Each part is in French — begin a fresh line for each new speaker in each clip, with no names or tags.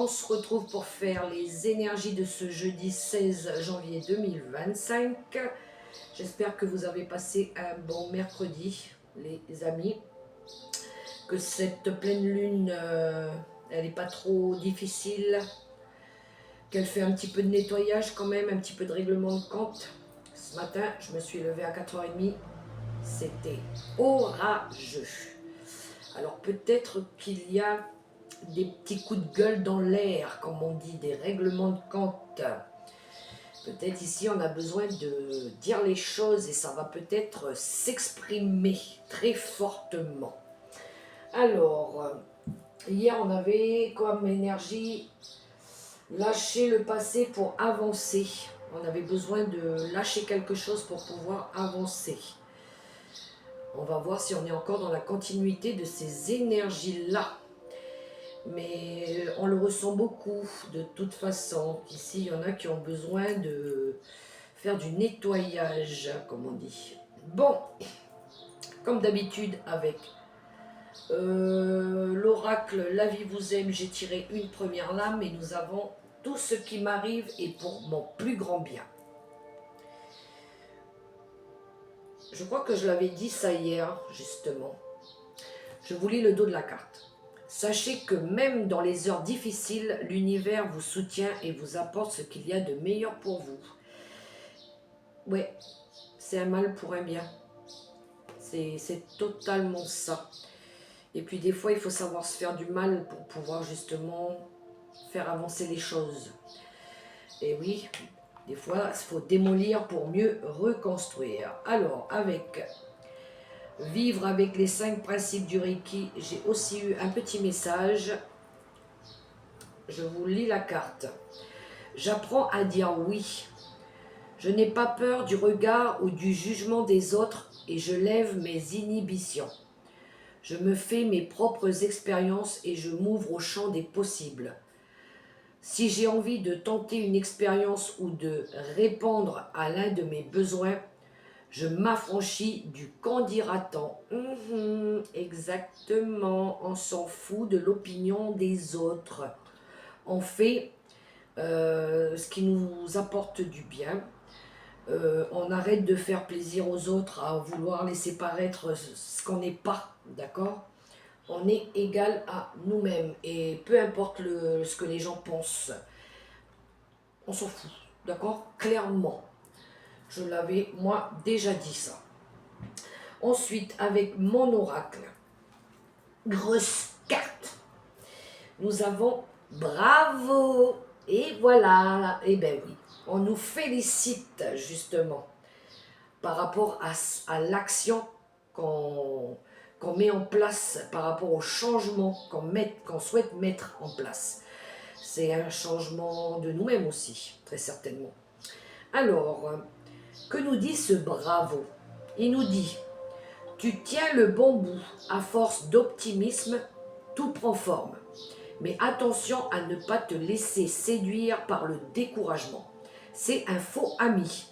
on se retrouve pour faire les énergies de ce jeudi 16 janvier 2025. J'espère que vous avez passé un bon mercredi, les amis. Que cette pleine lune, elle n'est pas trop difficile. Qu'elle fait un petit peu de nettoyage quand même, un petit peu de règlement de compte. Ce matin, je me suis levée à 4h30. C'était orageux. Alors peut-être qu'il y a des petits coups de gueule dans l'air, comme on dit, des règlements de compte. Peut-être ici on a besoin de dire les choses et ça va peut-être s'exprimer très fortement. Alors, hier on avait comme énergie lâcher le passé pour avancer. On avait besoin de lâcher quelque chose pour pouvoir avancer. On va voir si on est encore dans la continuité de ces énergies-là. Mais on le ressent beaucoup de toute façon. Ici, il y en a qui ont besoin de faire du nettoyage, comme on dit. Bon, comme d'habitude avec l'oracle La vie vous aime, j'ai tiré une première lame et nous avons tout ce qui m'arrive est pour mon plus grand bien. Je crois que je l'avais dit ça hier, justement. Je vous lis le dos de la carte. Sachez que même dans les heures difficiles, l'univers vous soutient et vous apporte ce qu'il y a de meilleur pour vous. Ouais, c'est un mal pour un bien. C'est totalement ça. Et puis des fois, il faut savoir se faire du mal pour pouvoir justement faire avancer les choses. Et oui, des fois, il faut démolir pour mieux reconstruire. Alors, avec vivre avec les 5 principes du Reiki, j'ai aussi eu un petit message. Je vous lis la carte. J'apprends à dire oui. Je n'ai pas peur du regard ou du jugement des autres et je lève mes inhibitions. Je me fais mes propres expériences et je m'ouvre au champ des possibles. Si j'ai envie de tenter une expérience ou de répondre à l'un de mes besoins, je m'affranchis du qu'en dira-t-on. Exactement, on s'en fout de l'opinion des autres. On fait ce qui nous apporte du bien. On arrête de faire plaisir aux autres à vouloir laisser paraître ce qu'on n'est pas, d'accord? On est égal à nous-mêmes et peu importe ce que les gens pensent, on s'en fout, d'accord? Clairement, je l'avais moi déjà dit ça. Ensuite, avec mon oracle, grosse carte, nous avons bravo, et voilà, et ben oui, on nous félicite justement par rapport à l'action qu'on met en place, par rapport au changement qu'on souhaite mettre en place. C'est un changement de nous-mêmes aussi, très certainement. Alors, que nous dit ce bravo? Il nous dit, tu tiens le bon bout, à force d'optimisme, tout prend forme. Mais attention à ne pas te laisser séduire par le découragement. C'est un faux ami.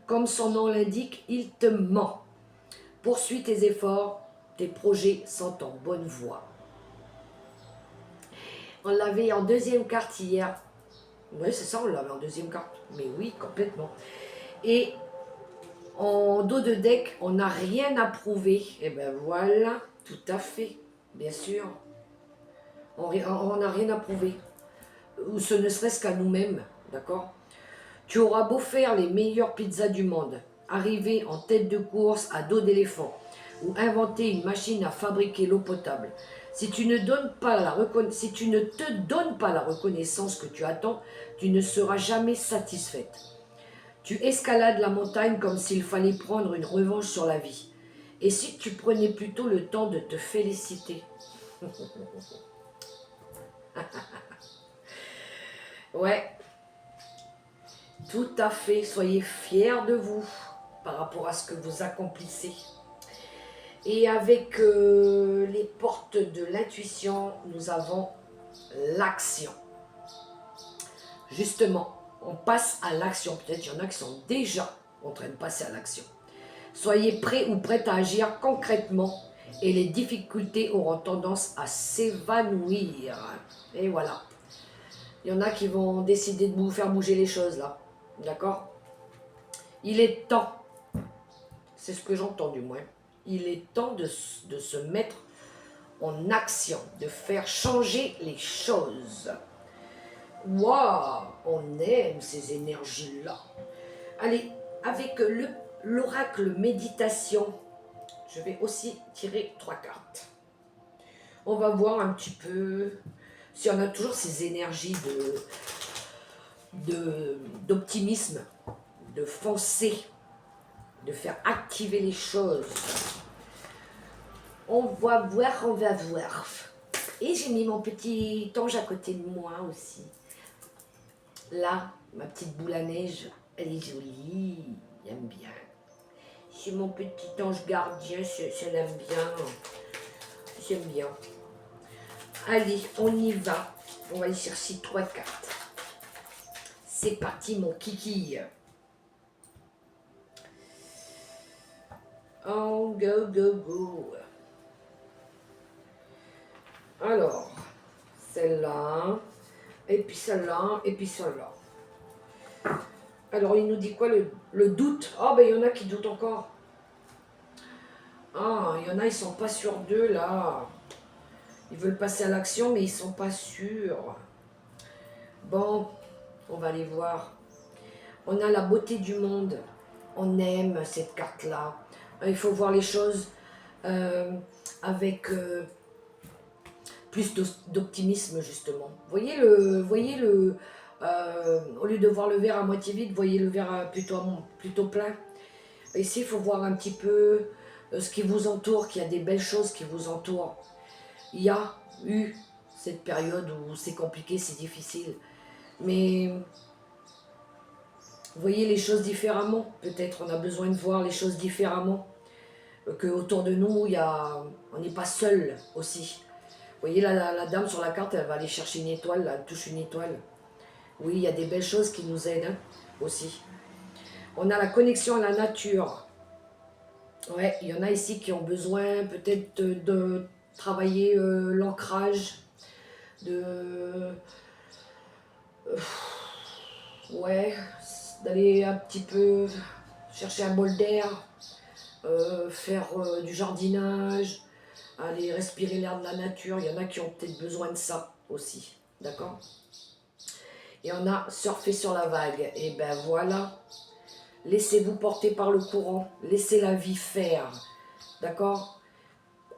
Comme son nom l'indique, il te ment. Poursuis tes efforts, tes projets sont en bonne voie. On l'avait en deuxième carte hier. Oui, c'est ça, on l'avait en deuxième carte. Mais oui, complètement. Et en dos de deck, on n'a rien à prouver. Et bien voilà, tout à fait, bien sûr. On n'a rien à prouver. Ou ce ne serait-ce qu'à nous-mêmes, d'accord? Tu auras beau faire les meilleures pizzas du monde, arriver en tête de course à dos d'éléphant, ou inventer une machine à fabriquer l'eau potable. Si tu ne te donnes pas la reconnaissance que tu attends, tu ne seras jamais satisfaite. Tu escalades la montagne comme s'il fallait prendre une revanche sur la vie. Et si tu prenais plutôt le temps de te féliciter? Ouais, tout à fait. Soyez fiers de vous par rapport à ce que vous accomplissez. Et avec les portes de l'intuition, nous avons l'action. Justement, on passe à l'action. Peut-être qu'il y en a qui sont déjà en train de passer à l'action. Soyez prêts ou prêtes à agir concrètement et les difficultés auront tendance à s'évanouir. Et voilà. Il y en a qui vont décider de vous faire bouger les choses là. D'accord? Il est temps, c'est ce que j'entends du moins, il est temps de se mettre en action, de faire changer les choses. Waouh, on aime ces énergies-là. Allez, avec l'oracle méditation, je vais aussi tirer 3 cartes. On va voir un petit peu si on a toujours ces énergies d'optimisme, de foncer, de faire activer les choses. On va voir, on va voir. Et j'ai mis mon petit ange à côté de moi aussi. Là, ma petite boule à neige, elle est jolie, j'aime bien. C'est mon petit ange gardien, je l'aime bien. J'aime bien. Allez, on y va. On va aller chercher 3 cartes. C'est parti, mon kiki. Oh, go, go, go. Alors, celle-là, et puis celle-là, et puis celle-là. Alors, il nous dit quoi, le doute? Oh, ben, il y en a qui doutent encore. Ah, il y en a, ils sont pas sûrs d'eux, là. Ils veulent passer à l'action, mais ils sont pas sûrs. Bon, on va aller voir. On a la beauté du monde. On aime cette carte-là. Il faut voir les choses avec plus d'optimisme, justement. Voyez au lieu de voir le verre à moitié vide, voyez le verre plutôt plein. Ici, il faut voir un petit peu ce qui vous entoure, qu'il y a des belles choses qui vous entourent. Il y a eu cette période où c'est compliqué, c'est difficile. Mais voyez les choses différemment. Peut-être on a besoin de voir les choses différemment. Que autour de nous, on n'est pas seul aussi. Vous voyez la dame sur la carte, elle va aller chercher une étoile, là, elle touche une étoile. Oui, il y a des belles choses qui nous aident aussi. On a la connexion à la nature. Ouais, il y en a ici qui ont besoin peut-être de travailler l'ancrage, ouais, d'aller un petit peu chercher un bol d'air, faire du jardinage, aller respirer l'air de la nature. Il y en a qui ont peut-être besoin de ça aussi, d'accord? Et on a surfer sur la vague. Et ben voilà, laissez-vous porter par le courant, laissez la vie faire, d'accord?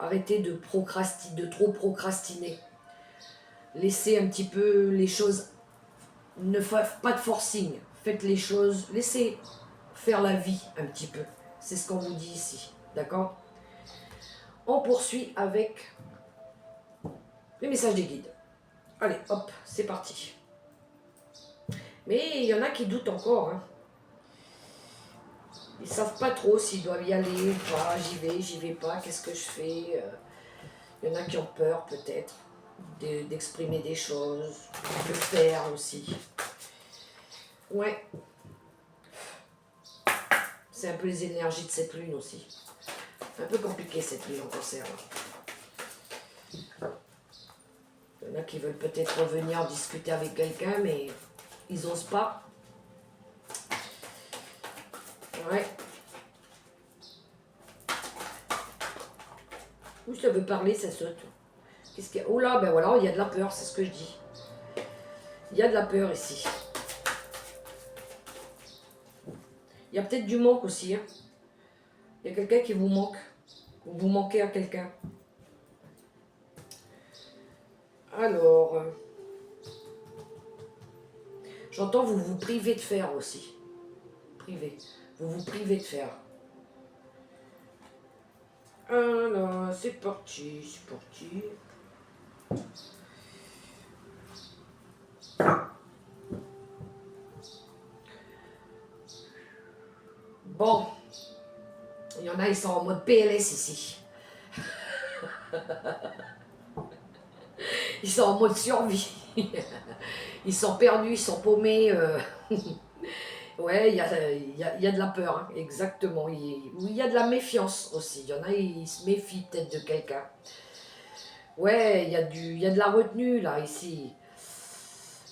Arrêtez de trop procrastiner. Laissez un petit peu les choses, ne faites pas de forcing, faites les choses, laissez faire la vie un petit peu. C'est ce qu'on vous dit ici, d'accord? On poursuit avec les messages des guides. Allez, hop, c'est parti. Mais il y en a qui doutent encore. Hein. Ils ne savent pas trop s'ils doivent y aller ou pas. J'y vais pas, qu'est-ce que je fais? Il y en a qui ont peur peut-être d'exprimer des choses, de faire aussi. Ouais. C'est un peu les énergies de cette lune aussi. Un peu compliqué cette lune en Cancer. Il y en a qui veulent peut-être revenir discuter avec quelqu'un, mais ils n'osent pas. Ouais. Où ça veut parler, ça saute. Qu'est-ce qu'il y a? Oh là, ben voilà, il y a de la peur, c'est ce que je dis. Il y a de la peur ici. Il y a peut-être du manque aussi. Hein. Il y a quelqu'un qui vous manque. Ou vous manquez à quelqu'un. Alors, j'entends vous vous privez de faire aussi. Vous vous privez de faire. Alors, c'est parti, c'est parti. Bon, il y en a, ils sont en mode PLS ici. Ils sont en mode survie. Ils sont perdus, ils sont paumés. Ouais, il y a de la peur, hein, exactement. Il y a de la méfiance aussi. Il y en a, ils se méfient peut-être de quelqu'un. Ouais, il y a de la retenue là, ici.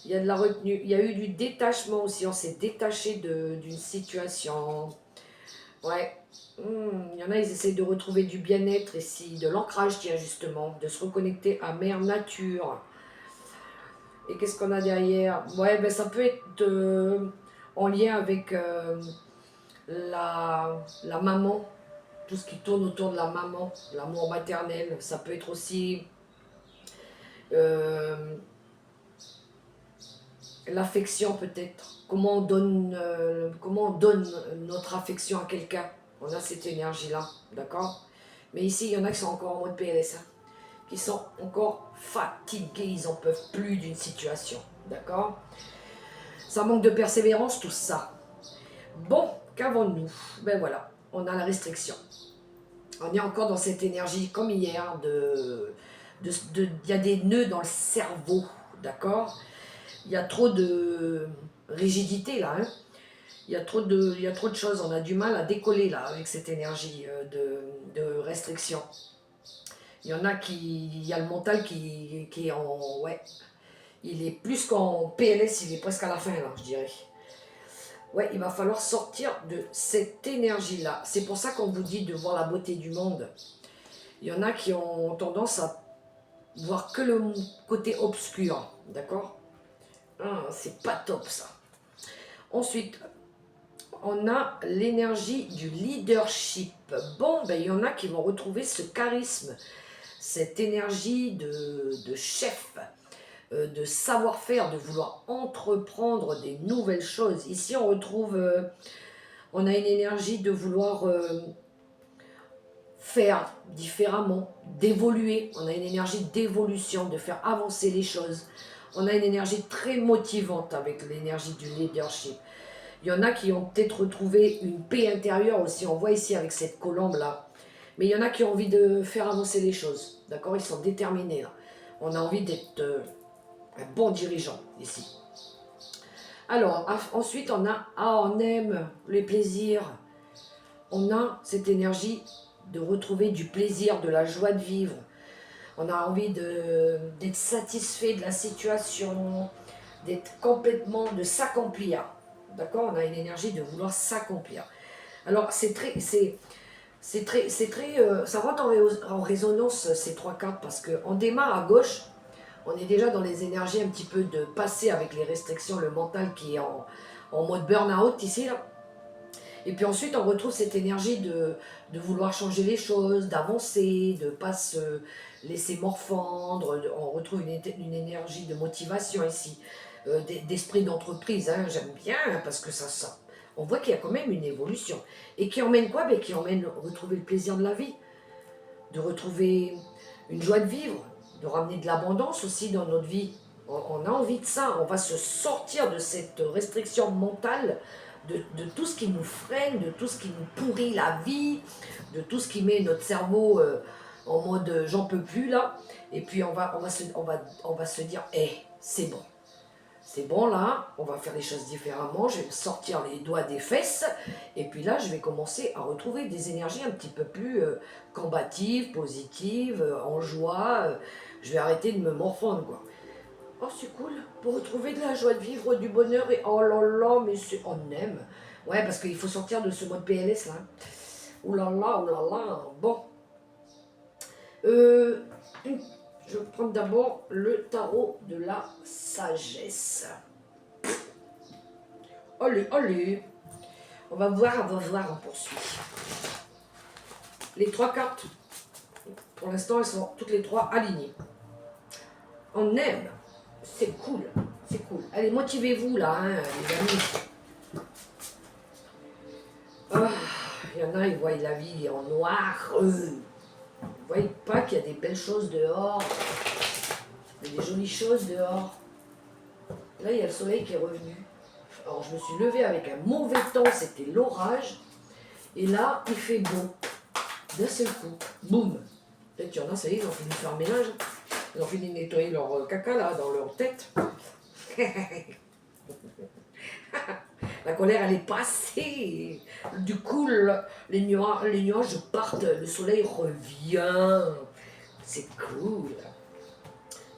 Il y a de la retenue. Il y a eu du détachement aussi. On s'est détaché d'une situation. Ouais. Il y en a, ils essaient de retrouver du bien-être ici, de l'ancrage, tiens, justement, de se reconnecter à Mère Nature. Et qu'est-ce qu'on a derrière? Ouais, ben ça peut être en lien avec la maman, tout ce qui tourne autour de la maman, l'amour maternel. Ça peut être aussi euh, l'affection peut-être. Comment on donne notre affection à quelqu'un. On a cette énergie-là, d'accord? Mais ici, il y en a qui sont encore en mode PLS, hein, qui sont encore fatigués, ils n'en peuvent plus d'une situation, d'accord? Ça manque de persévérance, tout ça. Bon, qu'avons-nous? Ben voilà, on a la restriction. On est encore dans cette énergie comme hier, il y a des nœuds dans le cerveau, d'accord? Il y a trop de rigidité là, hein. Il y a trop de choses, on a du mal à décoller là avec cette énergie de restriction. Il y en a il y a le mental qui est en, ouais, il est plus qu'en PLS, il est presque à la fin là, je dirais. Ouais, il va falloir sortir de cette énergie-là. C'est pour ça qu'on vous dit de voir la beauté du monde. Il y en a qui ont tendance à voir que le côté obscur, d'accord? C'est pas top ça. Ensuite, on a l'énergie du leadership. Bon, ben il y en a qui vont retrouver ce charisme, cette énergie de chef, de savoir-faire, de vouloir entreprendre des nouvelles choses. Ici, on retrouve, on a une énergie de vouloir faire différemment, d'évoluer. On a une énergie d'évolution, de faire avancer les choses. On a une énergie très motivante avec l'énergie du leadership. Il y en a qui ont peut-être retrouvé une paix intérieure aussi. On voit ici avec cette colombe-là. Mais il y en a qui ont envie de faire avancer les choses. D'accord? Ils sont déterminés là. On a envie d'être un bon dirigeant ici. Alors, ensuite, on aime les plaisirs. On a cette énergie de retrouver du plaisir, de la joie de vivre. On a envie d'être satisfait de la situation, d'être complètement, de s'accomplir. D'accord? On a une énergie de vouloir s'accomplir. Alors, ça rentre en résonance ces trois cartes parce qu'on démarre à gauche, on est déjà dans les énergies un petit peu de passer avec les restrictions, le mental qui est en mode burn-out ici, là. Et puis ensuite, on retrouve cette énergie de vouloir changer les choses, d'avancer, de ne pas se laisser morfondre. On retrouve une énergie de motivation ici, d'esprit d'entreprise. Hein, j'aime bien parce que on voit qu'il y a quand même une évolution. Et qui emmène quoi? Qui emmène retrouver le plaisir de la vie, de retrouver une joie de vivre, de ramener de l'abondance aussi dans notre vie. On a envie de ça, on va se sortir de cette restriction mentale, de tout ce qui nous freine, de tout ce qui nous pourrit la vie, de tout ce qui met notre cerveau en mode j'en peux plus là. Et puis on va se dire, c'est bon. C'est bon là, on va faire les choses différemment, je vais me sortir les doigts des fesses, et puis là je vais commencer à retrouver des énergies un petit peu plus combatives, positives, en joie, je vais arrêter de me morfondre quoi. Oh c'est cool, pour retrouver de la joie de vivre, du bonheur, et oh là là, mais on aime. Ouais, parce qu'il faut sortir de ce mode PLS là. Ouh là là, ouh là là, bon. Je vais prendre d'abord le tarot de la sagesse. Allez, allez. On va voir, on poursuit. Les trois cartes, pour l'instant, elles sont toutes les trois alignées. On aime. C'est cool, c'est cool. Allez, motivez-vous là, hein, les amis. Il y en a, ils voient la vie en noir. Vous ne voyez pas qu'il y a des belles choses dehors, il y a des jolies choses dehors. Là, il y a le soleil qui est revenu. Alors, je me suis levée avec un mauvais temps, c'était l'orage. Et là, il fait beau. D'un seul coup, boum. Peut-être qu'il y en a, ça y est, ils ont fini de faire un ménage. Ils ont fini de nettoyer leur caca, là, dans leur tête. La colère, elle est passée. Du coup, les nuages partent, le soleil revient. C'est cool.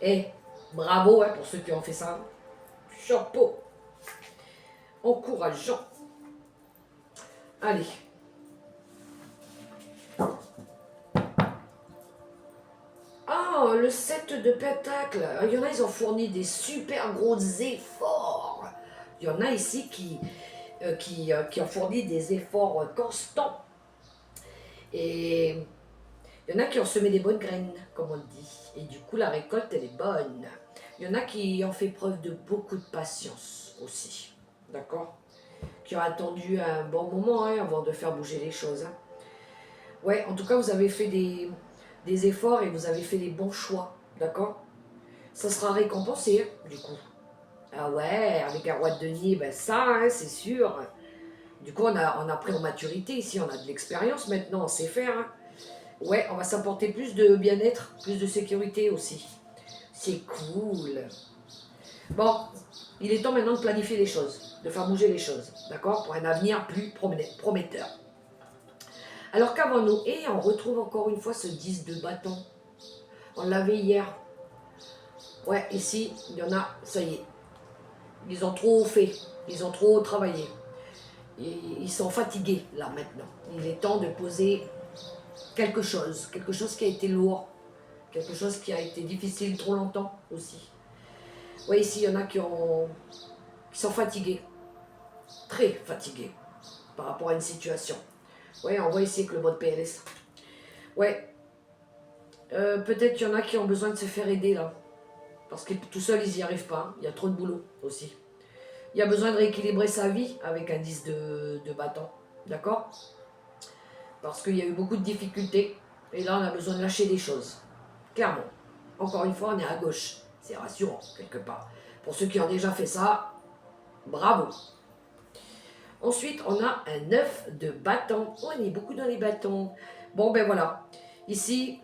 Et bravo hein, pour ceux qui ont fait ça. chapeau. Encourageant. Allez. Ah, le 7 de Pentacle. Il y en a, ils ont fourni des super gros efforts. Il y en a ici qui ont fourni des efforts constants. Et il y en a qui ont semé des bonnes graines, comme on dit. Et du coup, la récolte, elle est bonne. Il y en a qui ont fait preuve de beaucoup de patience aussi. D'accord? Qui ont attendu un bon moment avant de faire bouger les choses. Ouais, en tout cas, vous avez fait des efforts et vous avez fait les bons choix. D'accord? Ça sera récompensé, du coup. Ah ouais, avec un roi de denier, ben ça, c'est sûr. Du coup, on a pris en maturité ici, on a de l'expérience maintenant, on sait faire. Ouais, on va s'apporter plus de bien-être, plus de sécurité aussi. C'est cool. Bon, il est temps maintenant de planifier les choses, de faire bouger les choses, d'accord? Pour un avenir plus prometteur. Alors qu'avons-nous? Et on retrouve encore une fois ce 10 de bâton. On l'avait hier. Ouais, ici, il y en a, ça y est. Ils ont trop fait, ils ont trop travaillé. Ils sont fatigués là maintenant. Il est temps de poser quelque chose qui a été lourd, quelque chose qui a été difficile trop longtemps aussi. Oui, ici, il y en a qui sont fatigués, très fatigués par rapport à une situation. Oui, on voit ici que le mode PLS. Ouais, peut-être qu'il y en a qui ont besoin de se faire aider là, parce que tout seul, ils n'y arrivent pas. Il y a trop de boulot aussi. Il y a besoin de rééquilibrer sa vie avec un 10 de bâton, d'accord? Parce qu'il y a eu beaucoup de difficultés, et là, on a besoin de lâcher des choses, clairement. Encore une fois, on est à gauche, c'est rassurant, quelque part. Pour ceux qui ont déjà fait ça, bravo. Ensuite, on a un 9 de bâton. Oh, on est beaucoup dans les bâtons. Bon, ben voilà. Ici,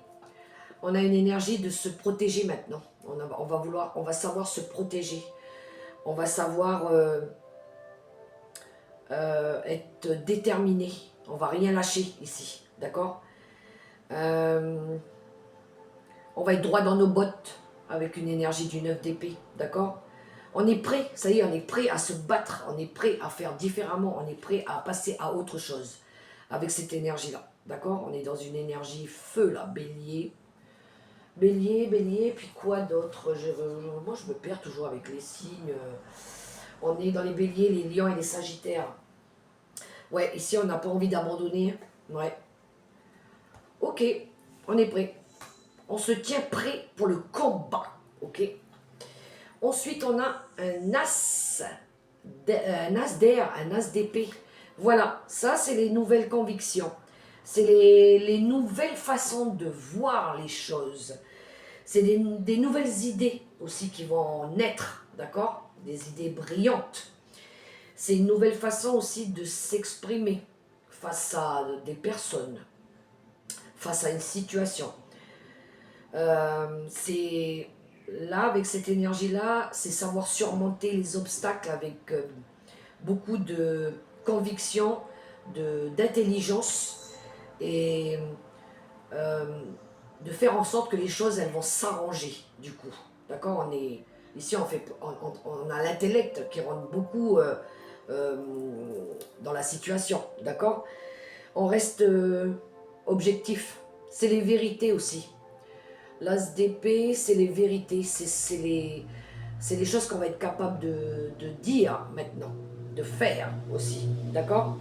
on a une énergie de se protéger maintenant. On va savoir se protéger. On va savoir être déterminé. On va rien lâcher ici, d'accord? On va être droit dans nos bottes avec une énergie du 9 d'épée, d'accord? On est prêt, ça y est, on est prêt à se battre, on est prêt à faire différemment, on est prêt à passer à autre chose avec cette énergie-là, d'accord? On est dans une énergie feu, là, bélier. Bélier, puis quoi d'autre? Moi, je me perds toujours avec les signes. On est dans les béliers, les lions et les sagittaires. Ouais, ici, on n'a pas envie d'abandonner. Ouais. Ok, on est prêt. On se tient prêt pour le combat, ok? Ensuite, on a un as d'air, un as d'épée. Voilà, ça, c'est les nouvelles convictions. C'est les nouvelles façons de voir les choses. C'est des nouvelles idées aussi qui vont naître, d'accord? Des idées brillantes. C'est une nouvelle façon aussi de s'exprimer face à des personnes, face à une situation. C'est là, avec cette énergie-là, c'est savoir surmonter les obstacles avec beaucoup de conviction, d'intelligence et de faire en sorte que les choses, elles vont s'arranger du coup. D'accord? Ici, on a l'intellect qui rentre beaucoup euh, dans la situation. D'accord? On reste objectif. C'est les vérités aussi. L'as d'épée, c'est les vérités, c'est les choses qu'on va être capable de dire maintenant, de faire aussi, d'accord?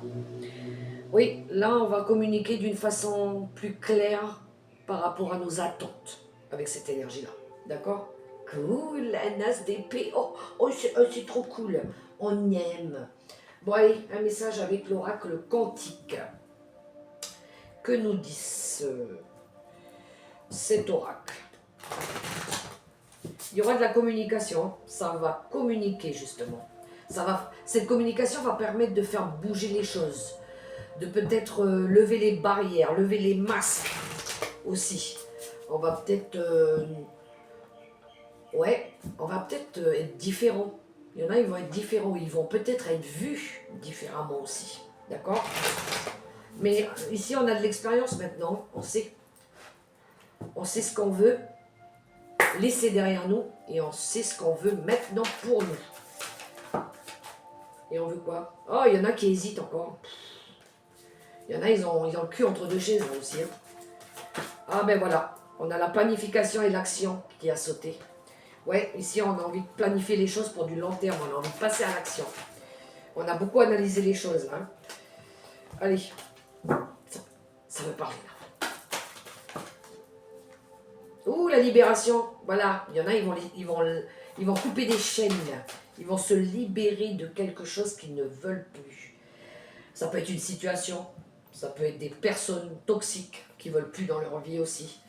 Oui, là, on va communiquer d'une façon plus claire par rapport à nos attentes avec cette énergie-là, d'accord? Cool, un as d'épée, c'est trop cool, on aime. Bon, allez, un message avec l'oracle quantique. Que nous dit cet oracle? Il y aura de la communication, ça va communiquer justement. Cette communication va permettre de faire bouger les choses, de peut-être lever les barrières, lever les masques aussi. On va peut-être être différent. Il y en a, ils vont être différents, ils vont peut-être être vus différemment aussi. D'accord? Mais ici, on a de l'expérience maintenant, on sait ce qu'on veut laisser derrière nous et on sait ce qu'on veut maintenant pour nous. veut quoi? Oh, il y en a qui hésitent encore. Il y en a, ils ont le cul entre deux chaises là, aussi. Hein. Ah ben voilà, on a la planification et l'action qui a sauté. Ouais, ici on a envie de planifier les choses pour du long terme, on a envie de passer à l'action. On a beaucoup analysé les choses là. Hein. Allez, ça veut parler là. Ouh, la libération, voilà, il y en a, ils vont couper des chaînes, ils vont se libérer de quelque chose qu'ils ne veulent plus. Ça peut être une situation, ça peut être des personnes toxiques qui ne veulent plus dans leur vie aussi.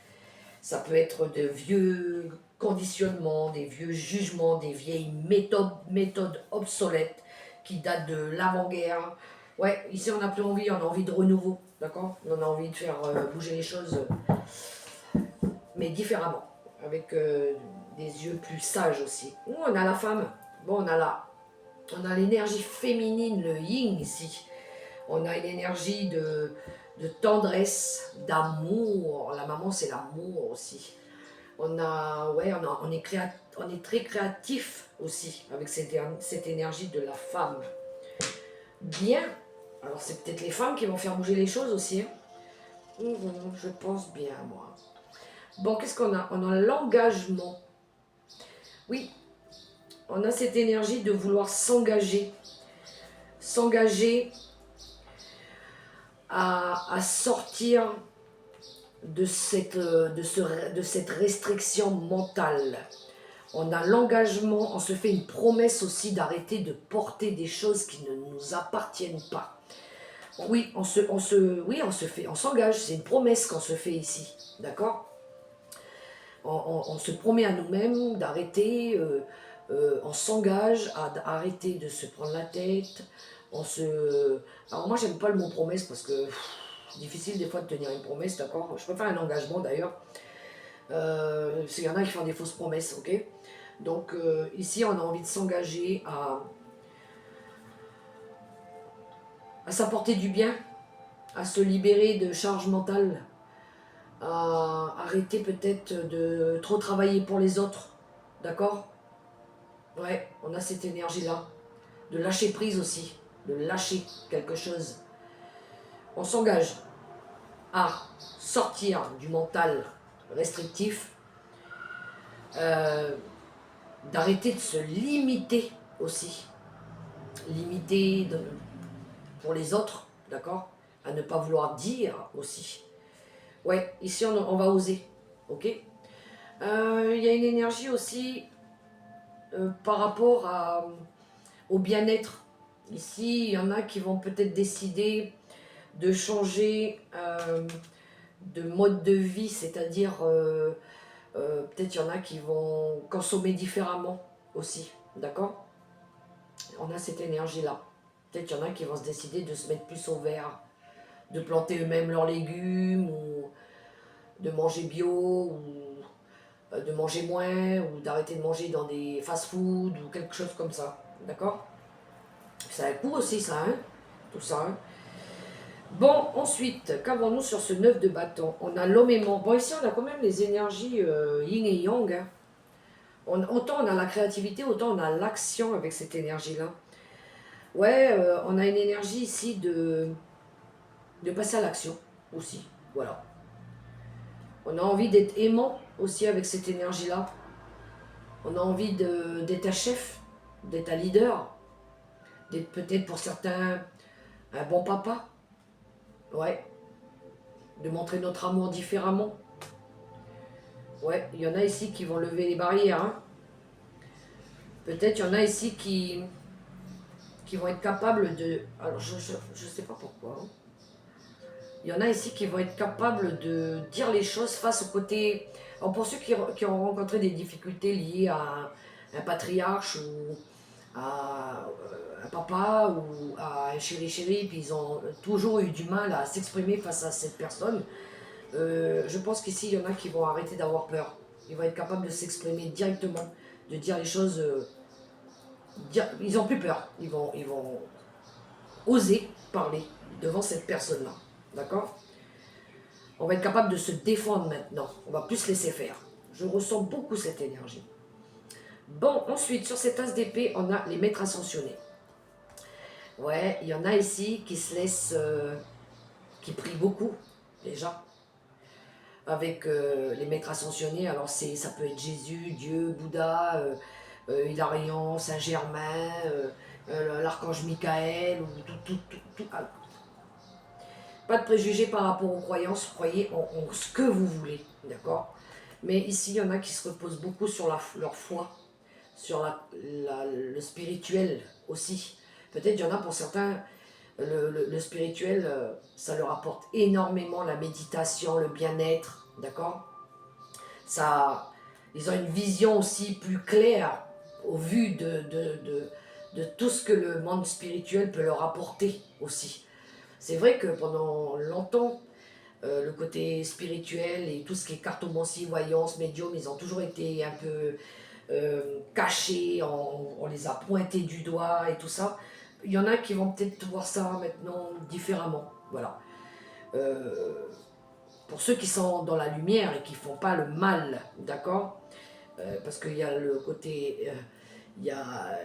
Ça peut être de vieux conditionnements, des vieux jugements, des vieilles méthodes obsolètes qui datent de l'avant-guerre. Ouais, ici on n'a plus envie, on a envie de renouveau, d'accord? On a envie de faire bouger les choses, mais différemment, avec des yeux plus sages aussi. Ouh, on a la femme, bon on a l'énergie féminine, le yin ici. On a une énergie de tendresse, d'amour. La maman, c'est l'amour aussi. On est très créatif aussi avec cette énergie de la femme. Bien. Alors, c'est peut-être les femmes qui vont faire bouger les choses aussi. Hein. Je pense bien, moi. Bon, qu'est-ce qu'on a? On a l'engagement. Oui, on a cette énergie de vouloir s'engager. S'engager à sortir de cette restriction mentale. On a l'engagement, on se fait une promesse aussi d'arrêter de porter des choses qui ne nous appartiennent pas. Oui, on s'engage, c'est une promesse qu'on se fait ici, d'accord? On se promet à nous-mêmes d'arrêter, on s'engage à arrêter de se prendre la tête. Alors moi, j'aime pas le mot promesse parce que c'est difficile des fois de tenir une promesse, d'accord? Je préfère un engagement d'ailleurs. Parce qu'il y en a qui font des fausses promesses, ok? Donc ici, on a envie de s'engager à s'apporter du bien, à se libérer de charges mentales, à arrêter peut-être de trop travailler pour les autres, d'accord? Ouais, on a cette énergie-là, de lâcher prise aussi, de lâcher quelque chose. On s'engage à sortir du mental restrictif, d'arrêter de se limiter aussi, limiter pour les autres, d'accord? À ne pas vouloir dire aussi. Ouais, ici on va oser, ok? Il y a une énergie aussi par rapport au bien-être. Ici, il y en a qui vont peut-être décider de changer de mode de vie, c'est-à-dire peut-être il y en a qui vont consommer différemment aussi, d'accord? On a cette énergie-là. Peut-être il y en a qui vont se décider de se mettre plus au vert, de planter eux-mêmes leurs légumes, ou de manger bio, ou de manger moins, ou d'arrêter de manger dans des fast-food, ou quelque chose comme ça, d'accord? Ça a un coût aussi, ça, hein? Tout ça, hein? Bon, ensuite, qu'avons-nous sur ce 9 de bâton? On a l'homme aimant. Bon, ici, on a quand même les énergies yin et yang. Hein. Autant on a la créativité, autant on a l'action avec cette énergie-là. Ouais, on a une énergie ici de passer à l'action aussi. Voilà. On a envie d'être aimant aussi avec cette énergie-là. On a envie d'être un chef, d'être un leader, d'être peut-être pour certains un bon papa. Ouais. De montrer notre amour différemment. Ouais, il y en a ici qui vont lever les barrières. Hein. Peut-être il y en a ici qui vont être capables de... Alors, je sais pas pourquoi. Hein. Il y en a ici qui vont être capables de dire les choses face au côté... Alors, pour ceux qui ont rencontré des difficultés liées à un patriarche ou à un papa ou à un chéri-chéri, puis ils ont toujours eu du mal à s'exprimer face à cette personne, je pense qu'ici, il y en a qui vont arrêter d'avoir peur. Ils vont être capables de s'exprimer directement, de dire les choses... ils n'ont plus peur. Ils vont oser parler devant cette personne-là. D'accord? On va être capable de se défendre maintenant. On va plus se laisser faire. Je ressens beaucoup cette énergie. Bon, ensuite, sur cet as d'épée, on a les maîtres ascensionnés. Ouais, il y en a ici qui se laissent, qui prient beaucoup, déjà, avec les maîtres ascensionnés. Alors ça peut être Jésus, Dieu, Bouddha, Hilarion, Saint-Germain, l'archange Michael, ou tout. Ah, pas de préjugés par rapport aux croyances, croyez en ce que vous voulez, d'accord. Mais ici, il y en a qui se reposent beaucoup sur leur foi, sur le spirituel aussi. Peut-être il y en a pour certains, le spirituel, ça leur apporte énormément la méditation, le bien-être, d'accord. Ça, ils ont une vision aussi plus claire au vu de tout ce que le monde spirituel peut leur apporter aussi. C'est vrai que pendant longtemps, le côté spirituel et tout ce qui est cartomancie, voyance, médium, ils ont toujours été un peu cachés, on les a pointés du doigt et tout ça. Il y en a qui vont peut-être voir ça maintenant différemment. Voilà. Euh, pour ceux qui sont dans la lumière et qui font pas le mal, d'accord. Parce qu'il y a le côté, il y a,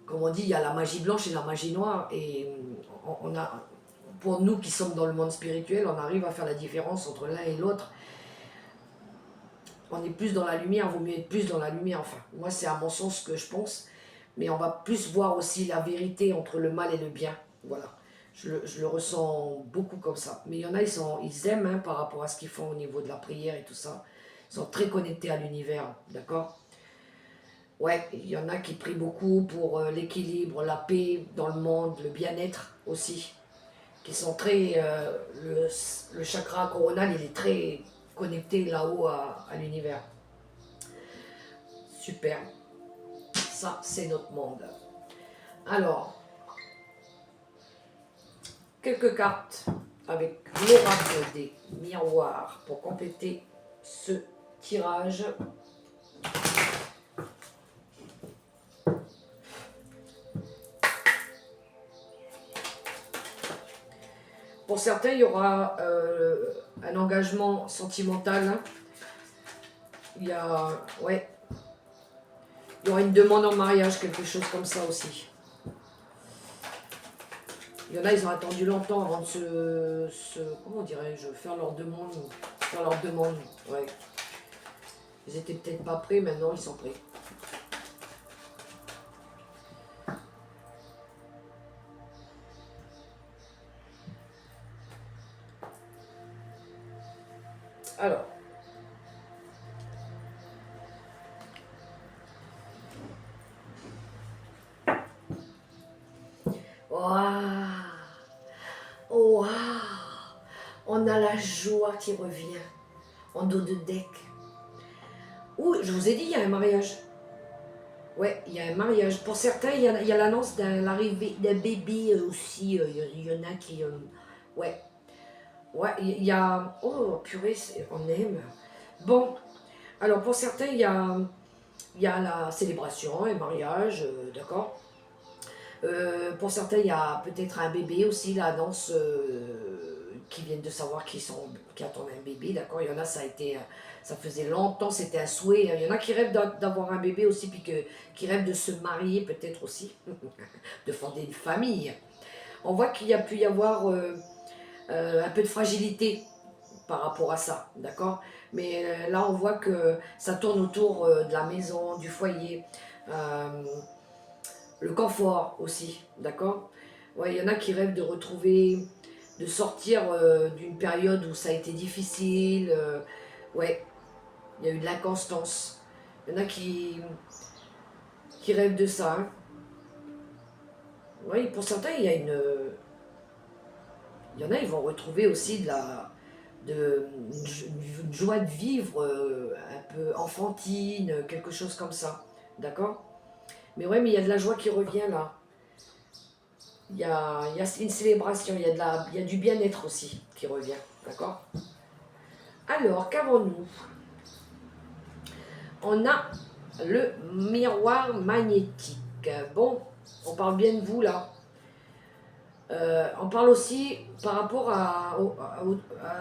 comme on dit, il y a la magie blanche et la magie noire, et on a, pour nous qui sommes dans le monde spirituel, on arrive à faire la différence entre l'un et l'autre. On est plus dans la lumière, vaut mieux être plus dans la lumière, enfin, moi c'est à mon sens ce que je pense, mais on va plus voir aussi la vérité entre le mal et le bien, voilà. Je le ressens beaucoup comme ça. Mais il y en a, ils aiment par rapport à ce qu'ils font au niveau de la prière et tout ça. Ils sont très connectés à l'univers, d'accord. Ouais, il y en a qui prient beaucoup pour l'équilibre, la paix dans le monde, le bien-être aussi. Qui sont très. Le chakra coronal, il est très connecté là-haut à l'univers. Super. Ça, c'est notre monde. Alors, quelques cartes avec l'oracle des miroirs pour compléter ce tirage. Pour certains, il y aura un engagement sentimental. Il y a, ouais, il y aura une demande en mariage, quelque chose comme ça aussi. Il y en a, ils ont attendu longtemps avant de comment dirais-je, faire leur demande. Faire leur demande, ouais. Ils étaient peut-être pas prêts, maintenant ils sont prêts. Alors. Waouh! Waouh! On a la joie qui revient en dos de deck. Ouh, je vous ai dit, il y a un mariage. Ouais, il y a un mariage. Pour certains, il y a l'annonce de l'arrivée d'un bébé aussi. Il y en a qui... ouais. Ouais, il y a... Oh, purée, on aime. Bon, alors pour certains, il y a la célébration, un mariage, d'accord. Pour certains, il y a peut-être un bébé aussi, l'annonce qui viennent de savoir qui attendent un bébé, d'accord. Il y en a, ça faisait longtemps, c'était un souhait. Il y en a qui rêvent d'avoir un bébé aussi, puis qui rêvent de se marier peut-être aussi, de fonder une famille. On voit qu'il y a pu y avoir un peu de fragilité par rapport à ça, d'accord. Mais là, on voit que ça tourne autour de la maison, du foyer. Euh, le confort aussi, d'accord. Ouais, il y en a qui rêvent de retrouver, de sortir d'une période où ça a été difficile. Ouais, il y a eu de l'inconstance. Il y en a qui rêvent de ça. Hein. Oui, pour certains, il y en a, ils vont retrouver aussi une joie de vivre un peu enfantine, quelque chose comme ça. D'accord. Mais ouais, mais il y a de la joie qui revient là. Il y a une célébration, il y a du bien-être aussi qui revient, d'accord. Alors, qu'avons-nous? On a le miroir magnétique. Bon, on parle bien de vous là. On parle aussi par rapport à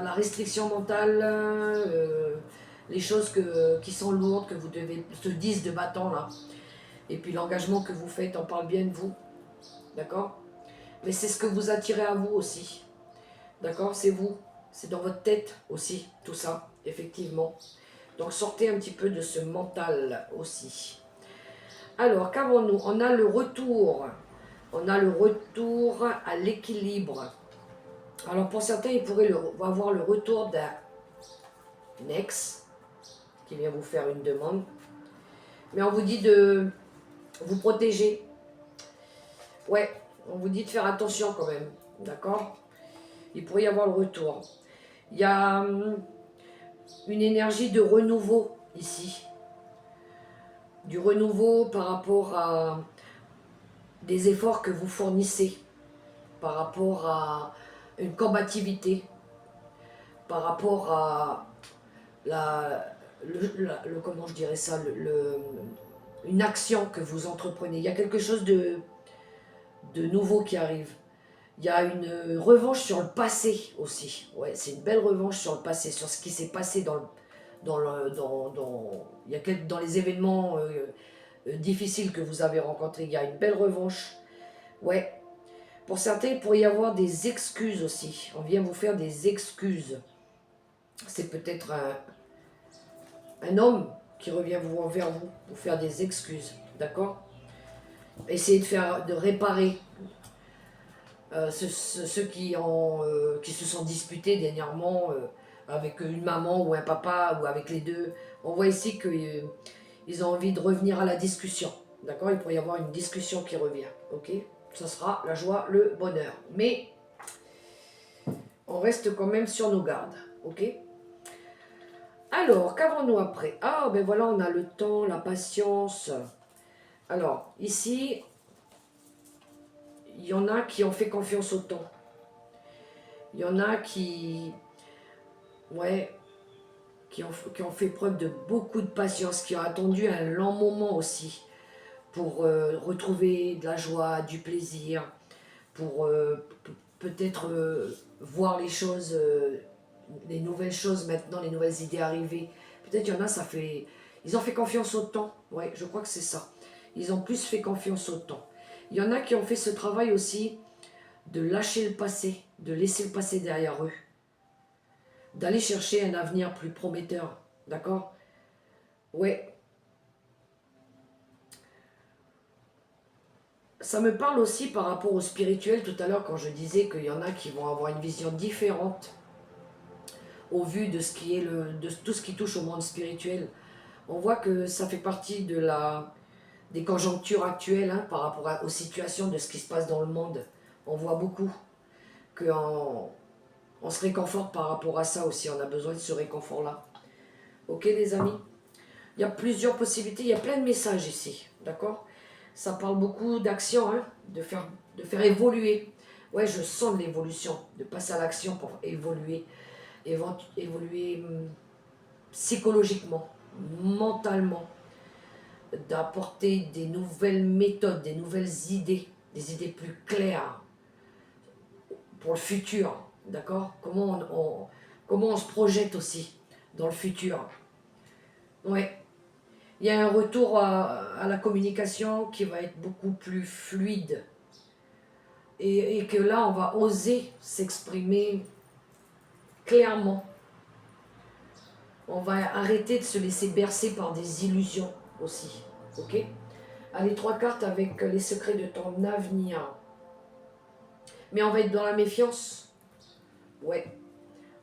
la restriction mentale, les choses qui sont lourdes, que vous devez, ce 10 de bâton là. Et puis l'engagement que vous faites, on parle bien de vous, d'accord. Mais c'est ce que vous attirez à vous aussi. D'accord? C'est vous. C'est dans votre tête aussi, tout ça, effectivement. Donc sortez un petit peu de ce mental aussi. Alors, qu'avons-nous? On a le retour. On a le retour à l'équilibre. Alors pour certains, ils pourraient avoir le retour d'un ex qui vient vous faire une demande. Mais on vous dit de vous protéger. Ouais, on vous dit de faire attention quand même. D'accord? Il pourrait y avoir le retour. Il y a une énergie de renouveau ici. Du renouveau par rapport à des efforts que vous fournissez. Par rapport à une combativité. Par rapport à comment je dirais ça, une action que vous entreprenez. Il y a quelque chose de nouveau qui arrive. Il y a une revanche sur le passé aussi. Ouais, c'est une belle revanche sur le passé, sur ce qui s'est passé dans les événements difficiles que vous avez rencontrés. Il y a une belle revanche. Ouais. Pour certains, il pourrait y avoir des excuses aussi. On vient vous faire des excuses. C'est peut-être un homme qui revient vers vous, vous faire des excuses, d'accord? Essayez de réparer ceux qui se sont disputés dernièrement avec une maman ou un papa ou avec les deux. On voit ici qu'ils ont envie de revenir à la discussion, d'accord? Il pourrait y avoir une discussion qui revient, ok? Ça sera la joie, le bonheur. Mais on reste quand même sur nos gardes, ok? Alors, qu'avons-nous après? Ah, ben voilà, on a le temps, la patience. Alors, ici, il y en a qui ont fait confiance au temps. Il y en a ouais, qui ont fait preuve de beaucoup de patience, qui ont attendu un long moment aussi pour retrouver de la joie, du plaisir, pour peut-être voir les choses, les nouvelles choses maintenant, les nouvelles idées arriver. Peut-être il y en a, ils ont fait confiance au temps. Ouais, je crois que c'est ça. Ils ont plus fait confiance au temps. Il y en a qui ont fait ce travail aussi de lâcher le passé, de laisser le passé derrière eux, d'aller chercher un avenir plus prometteur. D'accord? Ouais. Ça me parle aussi par rapport au spirituel tout à l'heure quand je disais qu'il y en a qui vont avoir une vision différente au vu de ce qui est de tout ce qui touche au monde spirituel. On voit que ça fait partie des conjonctures actuelles par rapport aux situations de ce qui se passe dans le monde. On voit beaucoup qu'on se réconforte par rapport à ça aussi. On a besoin de ce réconfort-là. Ok les amis? Il y a plusieurs possibilités, il y a plein de messages ici. D'accord? Ça parle beaucoup d'action, de faire évoluer. Ouais, je sens de l'évolution, de passer à l'action pour évoluer. Évoluer psychologiquement, mentalement, d'apporter des nouvelles méthodes, des nouvelles idées, des idées plus claires pour le futur, d'accord? Comment on se projette aussi dans le futur. Ouais. Il y a un retour à la communication qui va être beaucoup plus fluide. Et que là, on va oser s'exprimer clairement. On va arrêter de se laisser bercer par des illusions aussi. Ok? Allez, 3 cartes avec les secrets de ton avenir. Mais on va être dans la méfiance. Ouais.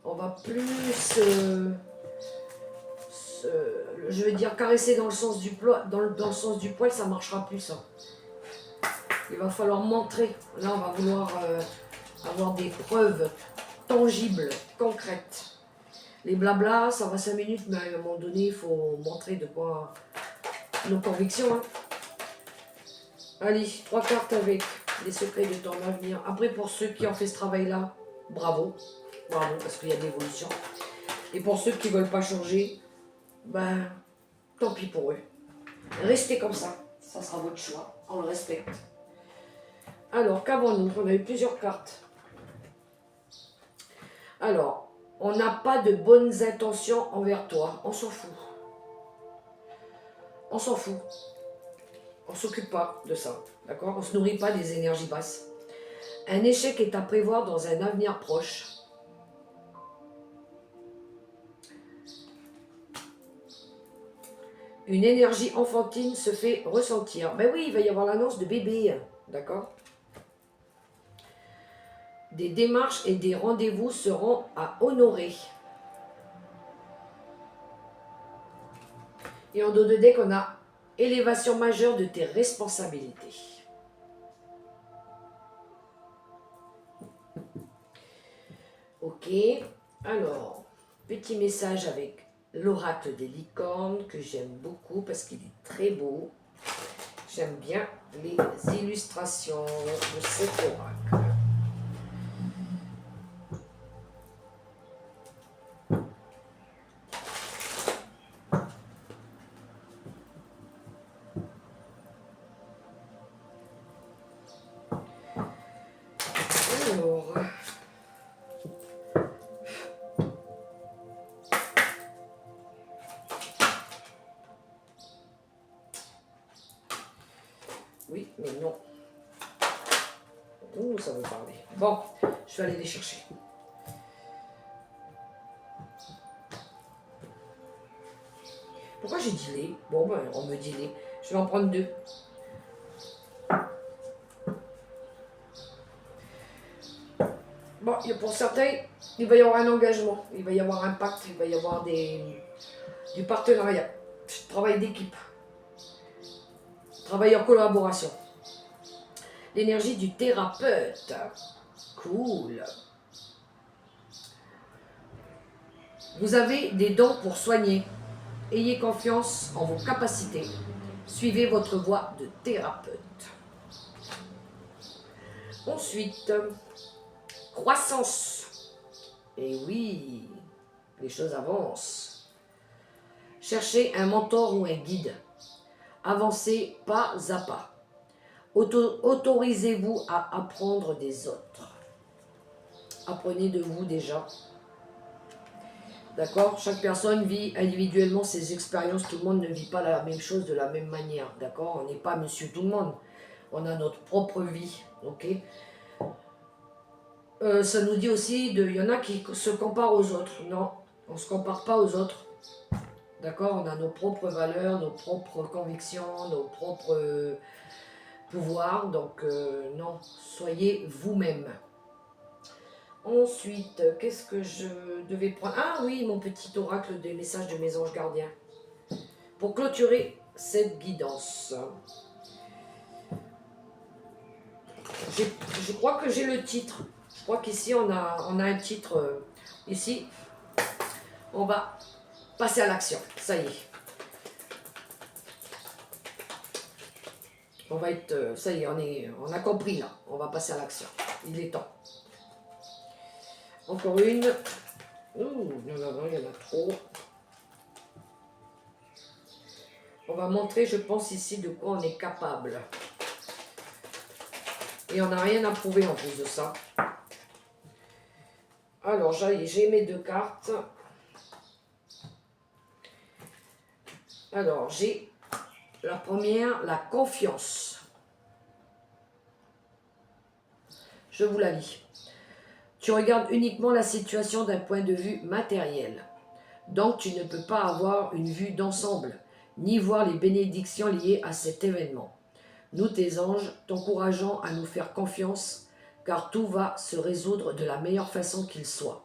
On va plus, je veux dire, caresser dans le sens du poil, dans le sens du poil, ça marchera plus. Il va falloir montrer. Là, on va vouloir avoir des preuves tangibles, concrètes. Les blablas, ça va 5 minutes, mais à un moment donné, il faut montrer de quoi nos convictions. Allez, 3 cartes avec les secrets de ton avenir. Après, pour ceux qui ont fait ce travail-là, bravo. Bravo, parce qu'il y a de l'évolution. Et pour ceux qui ne veulent pas changer, ben, tant pis pour eux. Restez comme ça. Ça sera votre choix. On le respecte. Alors, qu'avons-nous? On a eu plusieurs cartes. Alors, on n'a pas de bonnes intentions envers toi. On s'en fout. On s'en fout. On ne s'occupe pas de ça. D'accord? On ne se nourrit pas des énergies basses. Un échec est à prévoir dans un avenir proche. Une énergie enfantine se fait ressentir. Ben oui, il va y avoir l'annonce de bébé, d'accord? Des démarches et des rendez-vous seront à honorer. Et en dos de deck, on a élévation majeure de tes responsabilités. Ok, alors, petit message avec l'oracle des licornes que j'aime beaucoup parce qu'il est très beau. J'aime bien les illustrations de cet oracle. Alors, oui, mais non. Ouh, ça veut parler. Bon, je vais aller les chercher. Pourquoi j'ai dit les? Bon, ben, on me dit les. Je vais en prendre deux. Bon, pour certains, il va y avoir un engagement, il va y avoir un pacte, il va y avoir du partenariat, travail d'équipe, travail en collaboration. L'énergie du thérapeute. Cool. Vous avez des dons pour soigner. Ayez confiance en vos capacités. Suivez votre voie de thérapeute. Ensuite, croissance. Et oui, les choses avancent. Cherchez un mentor ou un guide. Avancez pas à pas. Autorisez-vous à apprendre des autres. Apprenez de vous déjà. D'accord? Chaque personne vit individuellement ses expériences. Tout le monde ne vit pas la même chose de la même manière. D'accord? On n'est pas monsieur tout le monde. On a notre propre vie. Ok? Ça nous dit aussi, il y en a qui se comparent aux autres. Non, on ne se compare pas aux autres. D'accord? On a nos propres valeurs, nos propres convictions, nos propres pouvoirs. Donc, non, soyez vous-même. Ensuite, qu'est-ce que je devais prendre? Ah oui, mon petit oracle des messages de mes anges gardiens. Pour clôturer cette guidance. Je crois que j'ai le titre. Je crois qu'ici, on a un titre. Ici, on va passer à l'action. Ça y est. On va être... ça y est, on a compris là. On va passer à l'action. Il est temps. Encore une. Ouh, non, il y en a trop. On va montrer, je pense, ici de quoi on est capable. Et on n'a rien à prouver en plus de ça. Alors, j'ai mes deux cartes. Alors, j'ai la première, la confiance. Je vous la lis. Tu regardes uniquement la situation d'un point de vue matériel. Donc, tu ne peux pas avoir une vue d'ensemble, ni voir les bénédictions liées à cet événement. Nous, tes anges, t'encourageons à nous faire confiance, car tout va se résoudre de la meilleure façon qu'il soit.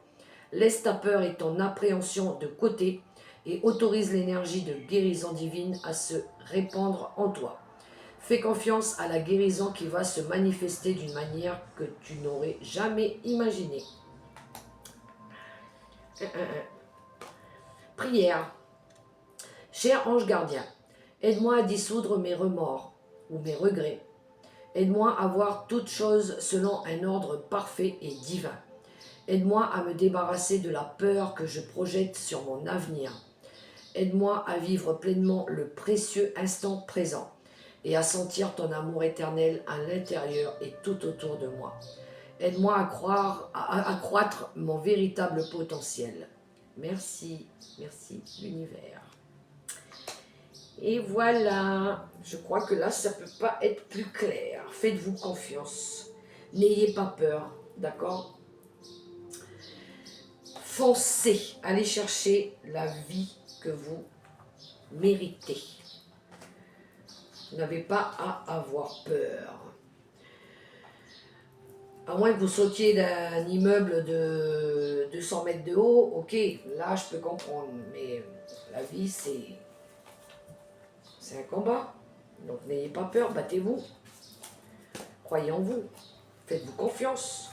Laisse ta peur et ton appréhension de côté et autorise l'énergie de guérison divine à se répandre en toi. Fais confiance à la guérison qui va se manifester d'une manière que tu n'aurais jamais imaginée. Prière. Cher ange gardien, aide-moi à dissoudre mes remords ou mes regrets. Aide-moi à voir toutes choses selon un ordre parfait et divin. Aide-moi à me débarrasser de la peur que je projette sur mon avenir. Aide-moi à vivre pleinement le précieux instant présent et à sentir ton amour éternel à l'intérieur et tout autour de moi. Aide-moi à accroître mon véritable potentiel. Merci, merci l'univers. Et voilà, je crois que là, ça ne peut pas être plus clair. Faites-vous confiance. N'ayez pas peur, d'accord? Foncez, allez chercher la vie que vous méritez. Vous n'avez pas à avoir peur. À moins que vous sautiez d'un immeuble de 200 mètres de haut, ok, là je peux comprendre. Mais la vie, c'est un combat. Donc n'ayez pas peur, battez-vous. Croyez en vous. Faites-vous confiance.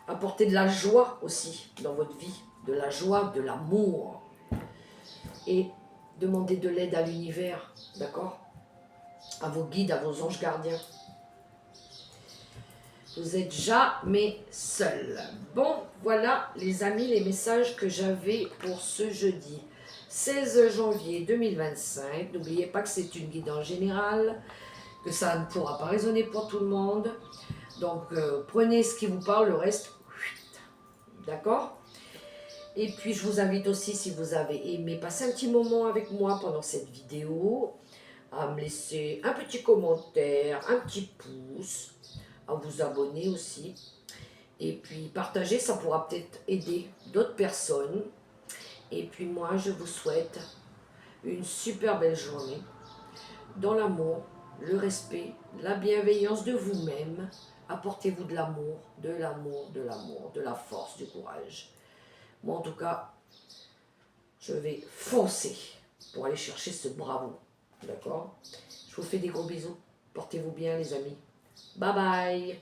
Apportez de la joie aussi dans votre vie. De la joie, de l'amour. Et demandez de l'aide à l'univers, d'accord? À vos guides, à vos anges gardiens. Vous n'êtes jamais seul. Bon, voilà les amis, les messages que j'avais pour ce jeudi 16 janvier 2025. N'oubliez pas que c'est une guidance générale, que ça ne pourra pas résonner pour tout le monde. Donc prenez ce qui vous parle, le reste, d'accord? Et puis je vous invite aussi, si vous avez aimé passer un petit moment avec moi pendant cette vidéo, à me laisser un petit commentaire, un petit pouce, à vous abonner aussi. Et puis partager, ça pourra peut-être aider d'autres personnes. Et puis moi, je vous souhaite une super belle journée dans l'amour, le respect, la bienveillance de vous-même. Apportez-vous de l'amour, de l'amour, de l'amour, de la force, du courage. Moi, en tout cas, je vais foncer pour aller chercher ce bravo. D'accord? Je vous fais des gros bisous. Portez-vous bien, les amis. Bye bye.